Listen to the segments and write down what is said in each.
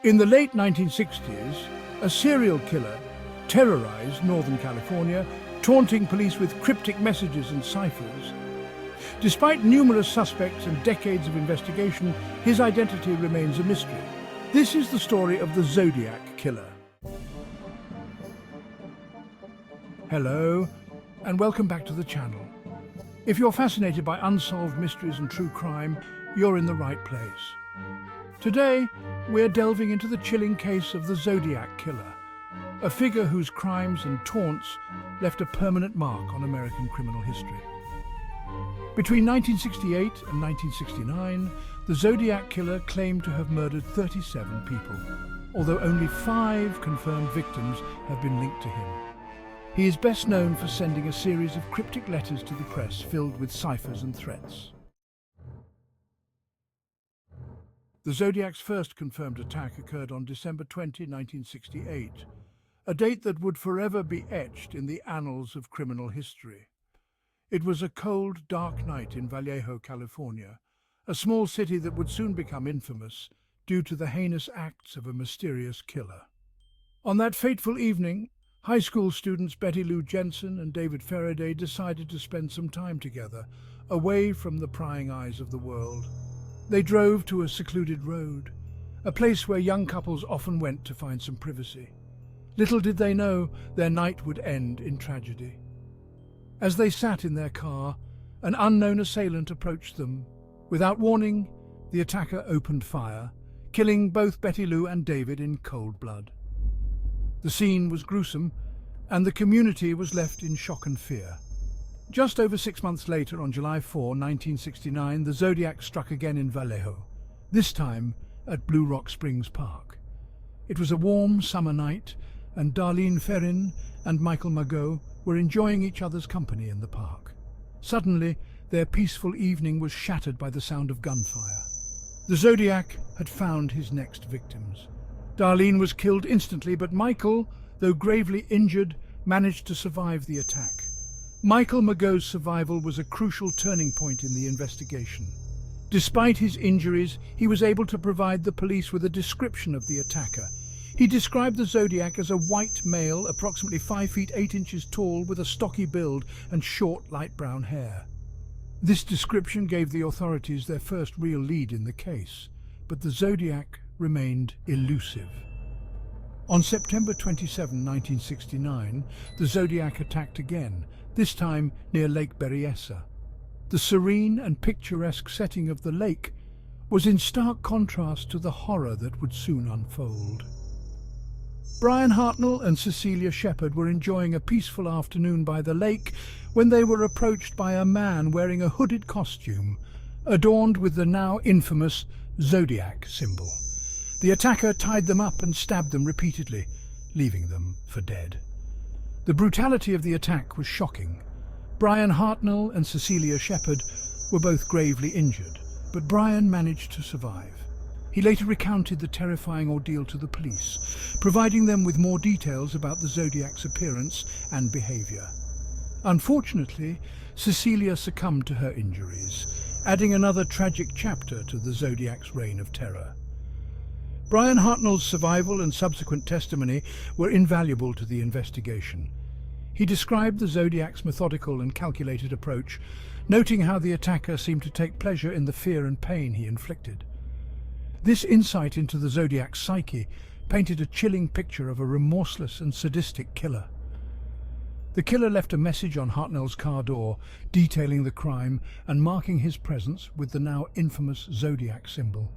In the late 1960s, a serial killer terrorized Northern California, taunting police with cryptic messages and ciphers. Despite numerous suspects and decades of investigation, his identity remains a mystery. This is the story of the Zodiac Killer. Hello, and welcome back to the channel. If you're fascinated by unsolved mysteries and true crime, you're in the right place. Today, we're delving into the chilling case of the Zodiac Killer, a figure whose crimes and taunts left a permanent mark on American criminal history. Between 1968 and 1969, the Zodiac Killer claimed to have murdered 37 people, although only 5 confirmed victims have been linked to him. He is best known for sending a series of cryptic letters to the press filled with ciphers and threats. The Zodiac's first confirmed attack occurred on December 20, 1968, a date that would forever be etched in the annals of criminal history. It was a cold, dark night in Vallejo, California, a small city that would soon become infamous due to the heinous acts of a mysterious killer. On that fateful evening, high school students Betty Lou Jensen and David Faraday decided to spend some time together, away from the prying eyes of the world. They drove to a secluded road, a place where young couples often went to find some privacy. Little did they know their night would end in tragedy. As they sat in their car, an unknown assailant approached them. Without warning, the attacker opened fire, killing both Betty Lou and David in cold blood. The scene was gruesome, and the community was left in shock and fear. Just over 6 months later, on July 4, 1969, the Zodiac struck again in Vallejo, this time at Blue Rock Springs Park. It was a warm summer night, and Darlene Ferrin and Michael Margot were enjoying each other's company in the park. Suddenly, their peaceful evening was shattered by the sound of gunfire. The Zodiac had found his next victims. Darlene was killed instantly, but Michael, though gravely injured, managed to survive the attack. Michael Margot's survival was a crucial turning point in the investigation. Despite his injuries, he was able to provide the police with a description of the attacker. He described the Zodiac as a white male, approximately 5 feet 8 inches tall, with a stocky build and short light brown hair. This description gave the authorities their first real lead in the case, but the Zodiac remained elusive. On September 27, 1969, the Zodiac attacked again, this time near Lake Berryessa. The serene and picturesque setting of the lake was in stark contrast to the horror that would soon unfold. Brian Hartnell and Cecilia Shepard were enjoying a peaceful afternoon by the lake when they were approached by a man wearing a hooded costume, adorned with the now infamous Zodiac symbol. The attacker tied them up and stabbed them repeatedly, leaving them for dead. The brutality of the attack was shocking. Brian Hartnell and Cecilia Shepard were both gravely injured, but Brian managed to survive. He later recounted the terrifying ordeal to the police, providing them with more details about the Zodiac's appearance and behavior. Unfortunately, Cecilia succumbed to her injuries, adding another tragic chapter to the Zodiac's reign of terror. Brian Hartnell's survival and subsequent testimony were invaluable to the investigation. He described the Zodiac's methodical and calculated approach, noting how the attacker seemed to take pleasure in the fear and pain he inflicted. This insight into the Zodiac's psyche painted a chilling picture of a remorseless and sadistic killer. The killer left a message on Hartnell's car door, detailing the crime and marking his presence with the now infamous Zodiac symbol.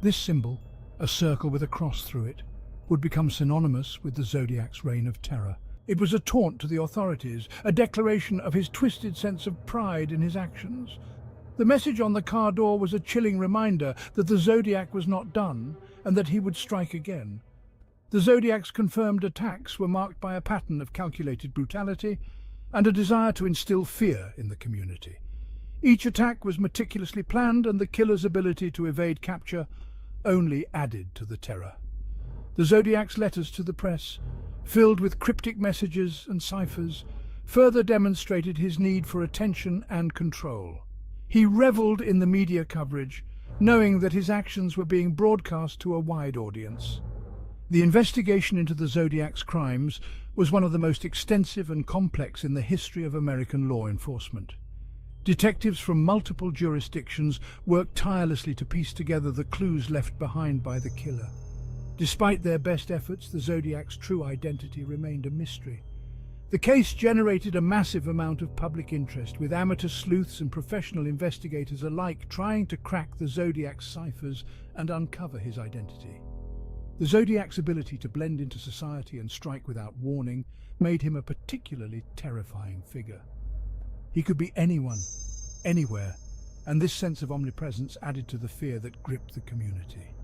This symbol, a circle with a cross through it, would become synonymous with the Zodiac's reign of terror. It was a taunt to the authorities, a declaration of his twisted sense of pride in his actions. The message on the car door was a chilling reminder that the Zodiac was not done and that he would strike again. The Zodiac's confirmed attacks were marked by a pattern of calculated brutality and a desire to instill fear in the community. Each attack was meticulously planned, and the killer's ability to evade capture only added to the terror. The Zodiac's letters to the press, filled with cryptic messages and ciphers, further demonstrated his need for attention and control. He reveled in the media coverage, knowing that his actions were being broadcast to a wide audience. The investigation into the Zodiac's crimes was one of the most extensive and complex in the history of American law enforcement. Detectives from multiple jurisdictions worked tirelessly to piece together the clues left behind by the killer. Despite their best efforts, the Zodiac's true identity remained a mystery. The case generated a massive amount of public interest, with amateur sleuths and professional investigators alike trying to crack the Zodiac's ciphers and uncover his identity. The Zodiac's ability to blend into society and strike without warning made him a particularly terrifying figure. He could be anyone, anywhere, and this sense of omnipresence added to the fear that gripped the community.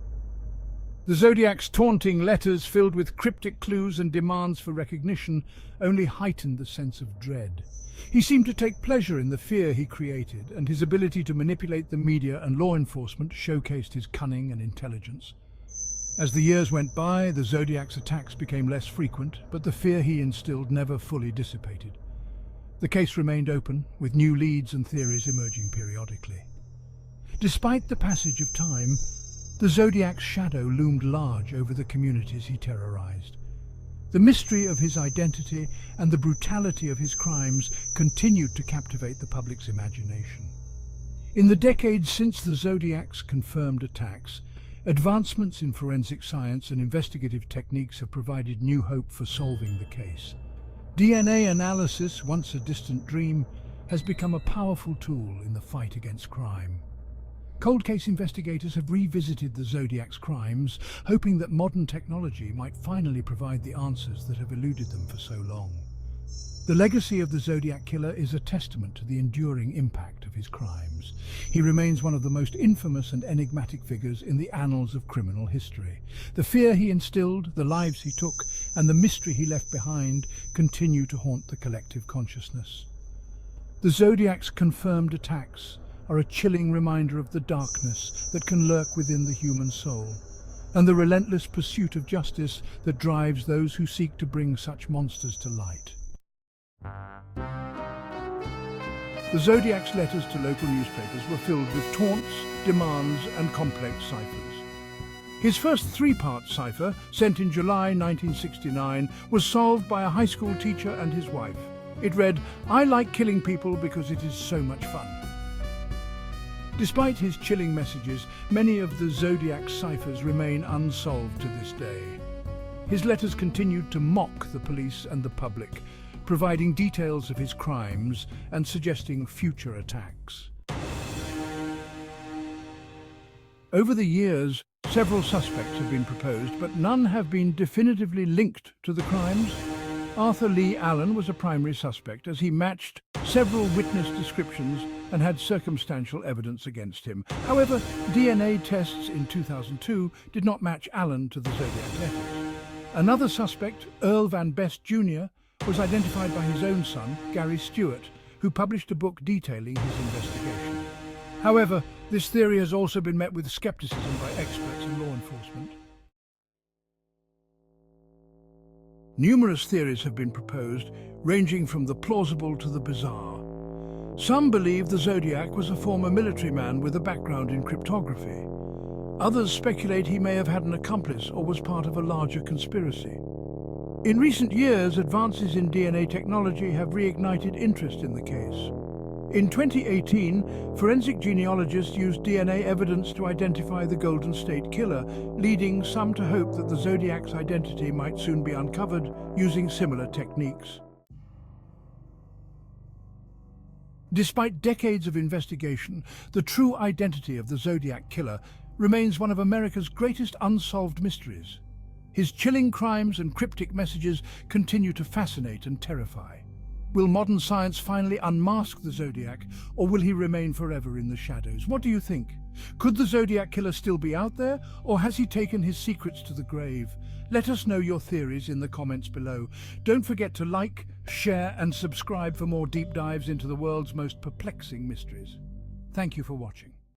The Zodiac's taunting letters filled with cryptic clues and demands for recognition only heightened the sense of dread. He seemed to take pleasure in the fear he created, and his ability to manipulate the media and law enforcement showcased his cunning and intelligence. As the years went by, the Zodiac's attacks became less frequent, but the fear he instilled never fully dissipated. The case remained open, with new leads and theories emerging periodically. Despite the passage of time, the Zodiac's shadow loomed large over the communities he terrorized. The mystery of his identity and the brutality of his crimes continued to captivate the public's imagination. In the decades since the Zodiac's confirmed attacks, advancements in forensic science and investigative techniques have provided new hope for solving the case. DNA analysis, once a distant dream, has become a powerful tool in the fight against crime. Cold case investigators have revisited the Zodiac's crimes, hoping that modern technology might finally provide the answers that have eluded them for so long. The legacy of the Zodiac Killer is a testament to the enduring impact of his crimes. He remains one of the most infamous and enigmatic figures in the annals of criminal history. The fear he instilled, the lives he took, and the mystery he left behind continue to haunt the collective consciousness. The Zodiac's confirmed attacks are a chilling reminder of the darkness that can lurk within the human soul, and the relentless pursuit of justice that drives those who seek to bring such monsters to light. The Zodiac's letters to local newspapers were filled with taunts, demands, and complex ciphers. His first three-part cipher, sent in July 1969, was solved by a high school teacher and his wife. It read, "I like killing people because it is so much fun." Despite his chilling messages, many of the Zodiac's ciphers remain unsolved to this day. His letters continued to mock the police and the public, providing details of his crimes and suggesting future attacks. Over the years, several suspects have been proposed, but none have been definitively linked to the crimes. Arthur Lee Allen was a primary suspect, as he matched several witness descriptions and had circumstantial evidence against him. However, DNA tests in 2002 did not match Allen to the Zodiac letters. Another suspect, Earl Van Best Jr., was identified by his own son, Gary Stewart, who published a book detailing his investigation. However, this theory has also been met with skepticism by experts in law enforcement. Numerous theories have been proposed, ranging from the plausible to the bizarre. Some believe the Zodiac was a former military man with a background in cryptography. Others speculate he may have had an accomplice or was part of a larger conspiracy. In recent years, advances in DNA technology have reignited interest in the case. In 2018, forensic genealogists used DNA evidence to identify the Golden State Killer, leading some to hope that the Zodiac's identity might soon be uncovered using similar techniques. Despite decades of investigation, the true identity of the Zodiac Killer remains one of America's greatest unsolved mysteries. His chilling crimes and cryptic messages continue to fascinate and terrify. Will modern science finally unmask the Zodiac, or will he remain forever in the shadows? What do you think? Could the Zodiac Killer still be out there, or has he taken his secrets to the grave? Let us know your theories in the comments below. Don't forget to like, share, and subscribe for more deep dives into the world's most perplexing mysteries. Thank you for watching.